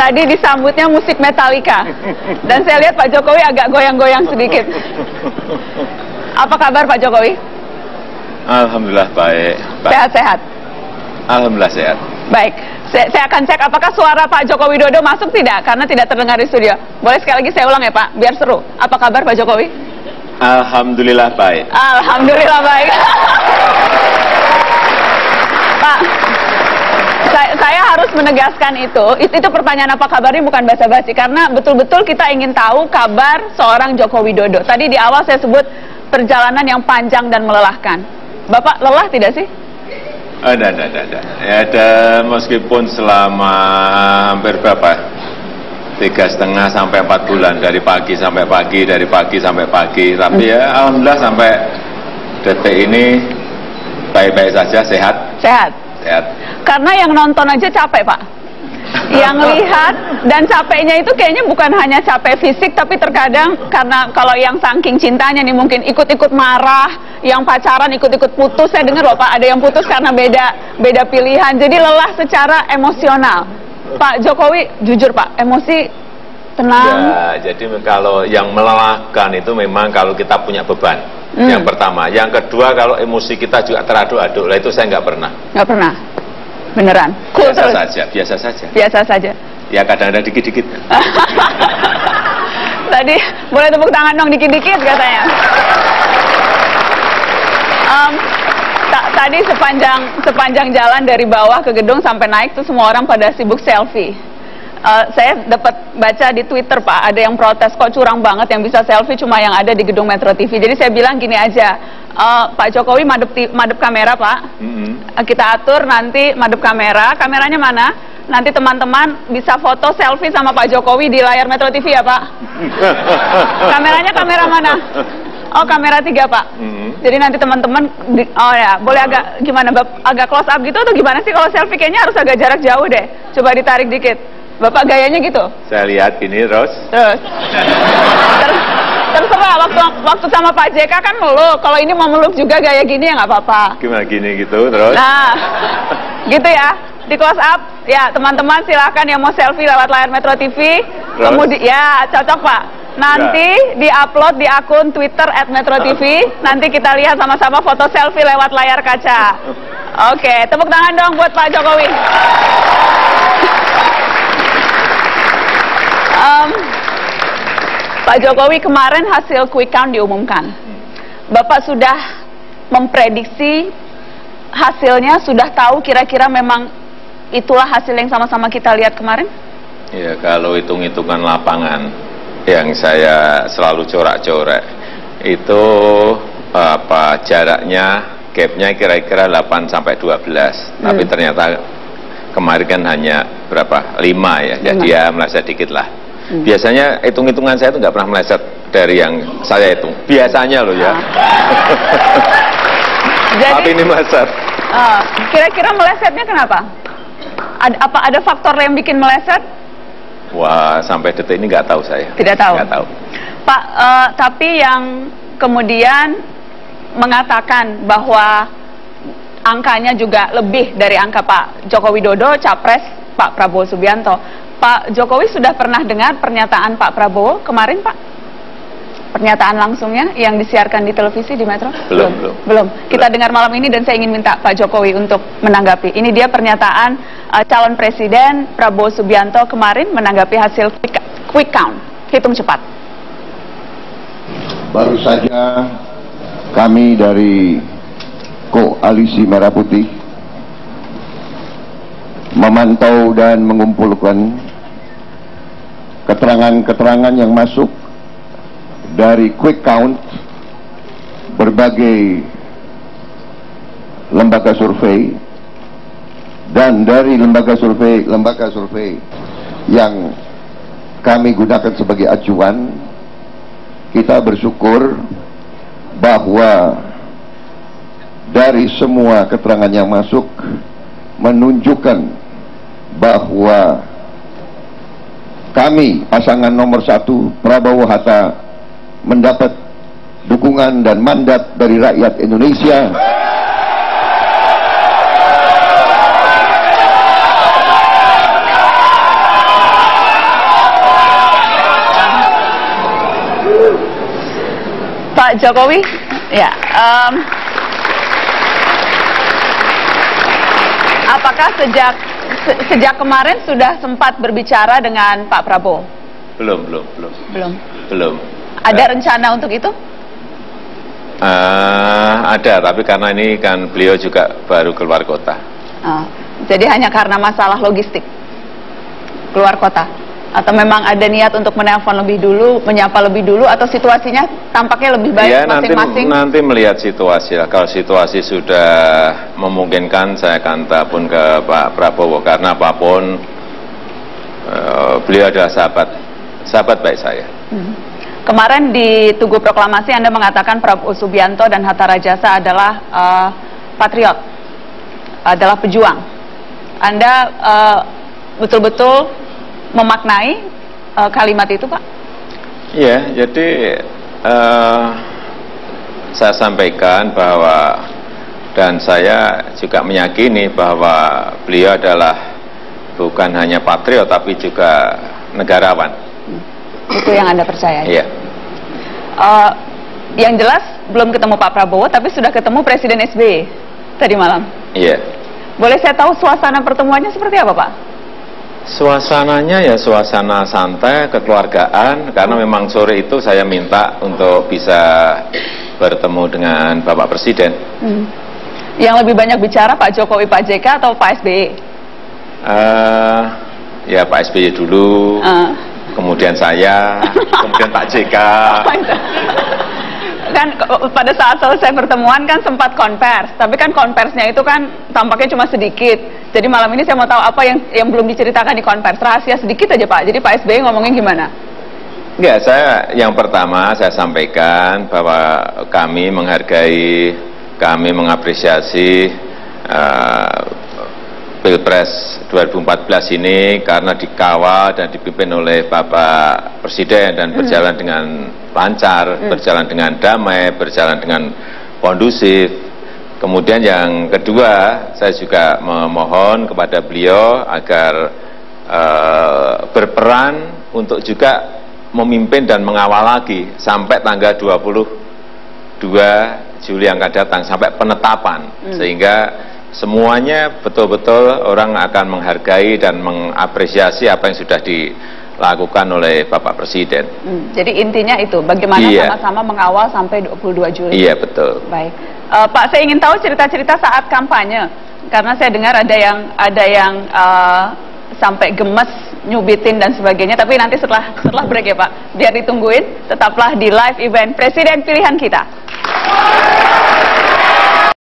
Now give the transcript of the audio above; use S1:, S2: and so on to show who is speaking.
S1: Tadi disambutnya musik Metallica. Dan saya lihat Pak Jokowi agak goyang-goyang sedikit. Apa kabar Pak Jokowi?
S2: Alhamdulillah baik.
S1: Sehat-sehat?
S2: Alhamdulillah sehat.
S1: Baik, saya akan cek apakah suara Pak Joko Widodo masuk tidak, karena tidak terdengar di studio. Boleh sekali lagi saya ulang ya Pak, biar seru. Apa kabar Pak Jokowi?
S2: Alhamdulillah baik.
S1: Alhamdulillah baik. Pak, saya harus menegaskan itu pertanyaan apa kabar ini bukan basa-basi, karena betul-betul kita ingin tahu kabar seorang Joko Widodo. Tadi di awal saya sebut perjalanan yang panjang dan melelahkan. Bapak lelah tidak sih?
S2: Ada. Ya, ada, meskipun selama hampir berapa? 3,5 sampai 4 bulan, dari pagi sampai pagi, dari pagi sampai pagi. Tapi ya alhamdulillah sampai detik ini baik-baik saja, sehat.
S1: Sehat. Karena yang nonton aja capek Pak. Yang lihat dan capeknya itu kayaknya bukan hanya capek fisik, tapi terkadang karena kalau yang saking cintanya nih mungkin ikut-ikut marah, yang pacaran ikut-ikut putus. Saya dengar loh Pak, ada yang putus karena beda pilihan, jadi lelah secara emosional. Pak Jokowi jujur Pak, emosi tenang?
S2: Ya, jadi kalau yang melelahkan itu memang kalau kita punya beban. Yang pertama, yang kedua kalau emosi kita juga teraduk-aduk, lah itu saya nggak pernah.
S1: Nggak pernah? Beneran? Cool,
S2: biasa saja.
S1: Biasa saja.
S2: Ya kadang-kadang dikit-dikit.
S1: Tadi boleh tepuk tangan dong dikit-dikit katanya. Tadi sepanjang jalan dari bawah ke gedung sampai naik tuh semua orang pada sibuk selfie. Saya dapat baca di Twitter Pak, ada yang protes kok curang banget yang bisa selfie cuma yang ada di gedung Metro TV. Jadi saya bilang gini aja, Pak Jokowi madep kamera Pak. Kita atur nanti madep kameranya mana? Nanti teman-teman bisa foto selfie sama Pak Jokowi di layar Metro TV ya Pak. Kameranya kamera mana? Oh kamera 3 Pak. Jadi nanti teman-teman, oh ya boleh agak gimana, agak close up gitu atau gimana sih kalau selfie? Kayaknya harus agak jarak jauh deh. Coba ditarik dikit. Bapak gayanya gitu?
S2: Saya lihat gini terus.
S1: Terserah, waktu sama Pak JK kan meluk. Kalau ini mau meluk juga gaya gini ya nggak apa-apa.
S2: Gimana gini gitu terus?
S1: Nah, gitu ya. Di close up, ya teman-teman silahkan yang mau selfie lewat layar Metro TV. Kemudian, ya cocok Pak. Nanti di-upload di akun Twitter @MetroTV. Nanti kita lihat sama-sama foto selfie lewat layar kaca. Oke, tepuk tangan dong buat Pak Jokowi. Pak Jokowi, kemarin hasil quick count diumumkan. Bapak sudah memprediksi hasilnya, sudah tahu kira-kira memang itulah hasil yang sama-sama kita lihat kemarin?
S2: Ya, kalau hitung-hitungan lapangan yang saya selalu corak-corak itu jaraknya, gapnya kira-kira 8 sampai 12. Tapi ternyata kemarin kan hanya berapa? 5 ya. Jadi ya meleset dikit lah. Biasanya hitung-hitungan saya itu nggak pernah meleset dari yang saya hitung. Biasanya loh ya.
S1: Jadi,
S2: tapi ini meleset.
S1: Kira-kira melesetnya kenapa? Ada faktor yang bikin meleset?
S2: Wah, sampai detik ini nggak tahu saya.
S1: Tidak tahu?
S2: Nggak tahu.
S1: Pak, tapi yang kemudian mengatakan bahwa angkanya juga lebih dari angka Pak Joko Widodo, Capres Pak Prabowo Subianto. Pak Jokowi sudah pernah dengar pernyataan Pak Prabowo kemarin Pak? Pernyataan langsungnya yang disiarkan di televisi di Metro? Belum. Kita dengar malam ini dan saya ingin minta Pak Jokowi untuk menanggapi. Ini dia pernyataan calon presiden Prabowo Subianto kemarin menanggapi hasil quick count, hitung cepat.
S3: Baru saja kami dari Koalisi Merah Putih memantau dan mengumpulkan keterangan-keterangan yang masuk dari quick count berbagai lembaga survei, dan dari lembaga survei yang kami gunakan sebagai acuan. Kita bersyukur bahwa dari semua keterangan yang masuk menunjukkan bahwa kami pasangan nomor 1 Prabowo Hatta mendapat dukungan dan mandat dari rakyat Indonesia.
S1: Pak Jokowi, ya. Apakah sejak kemarin sudah sempat berbicara dengan Pak Prabowo?
S2: Belum.
S1: Ada rencana untuk itu?
S2: Ada, tapi karena ini kan beliau juga baru keluar kota.
S1: Jadi hanya karena masalah logistik keluar kota? Atau memang ada niat untuk menelpon lebih dulu, menyapa lebih dulu, atau situasinya tampaknya lebih baik
S2: ya,
S1: masing-masing?
S2: Nanti melihat situasi lah. Kalau situasi sudah memungkinkan, saya akan telepon ke Pak Prabowo, karena apapun beliau adalah sahabat baik saya.
S1: Kemarin di Tugu Proklamasi Anda mengatakan Prabowo Subianto dan Hatta Rajasa adalah patriot, adalah pejuang. Anda betul-betul memaknai kalimat itu, Pak?
S2: Iya, jadi saya sampaikan bahwa, dan saya juga meyakini bahwa beliau adalah bukan hanya patriot tapi juga negarawan.
S1: Itu yang Anda percaya?
S2: Iya.
S1: Yang jelas belum ketemu Pak Prabowo, tapi sudah ketemu Presiden SBY tadi malam.
S2: Iya.
S1: Boleh saya tahu suasana pertemuannya seperti apa, Pak?
S2: Suasananya ya suasana santai, kekeluargaan, karena memang sore itu saya minta untuk bisa bertemu dengan Bapak Presiden.
S1: Yang lebih banyak bicara Pak Jokowi, Pak JK, atau Pak SBY?
S2: Ya Pak SBY dulu, kemudian saya, kemudian Pak JK.
S1: Kan pada saat selesai pertemuan kan sempat konvers, tapi kan konversnya itu kan tampaknya cuma sedikit. Jadi malam ini saya mau tahu apa yang belum diceritakan di konvers, rahasia sedikit aja Pak. Jadi Pak SBY ngomongin gimana?
S2: Ya, yang pertama saya sampaikan bahwa kami menghargai, kami mengapresiasi Pilpres 2014 ini karena dikawal dan dipimpin oleh Bapak Presiden dan berjalan dengan lancar, berjalan dengan damai, berjalan dengan kondusif. Kemudian yang kedua, saya juga memohon kepada beliau agar berperan untuk juga memimpin dan mengawal lagi sampai tanggal 22 Juli yang akan datang, sampai penetapan, sehingga semuanya betul-betul orang akan menghargai dan mengapresiasi apa yang sudah dilakukan oleh Bapak Presiden.
S1: Jadi intinya itu, bagaimana sama-sama mengawal sampai 22 Juli.
S2: Iya, betul.
S1: Baik, Pak, saya ingin tahu cerita-cerita saat kampanye, karena saya dengar ada yang sampai gemes, nyubitin dan sebagainya. Tapi nanti setelah break ya Pak, biar ditungguin. Tetaplah di live event Presiden Pilihan Kita.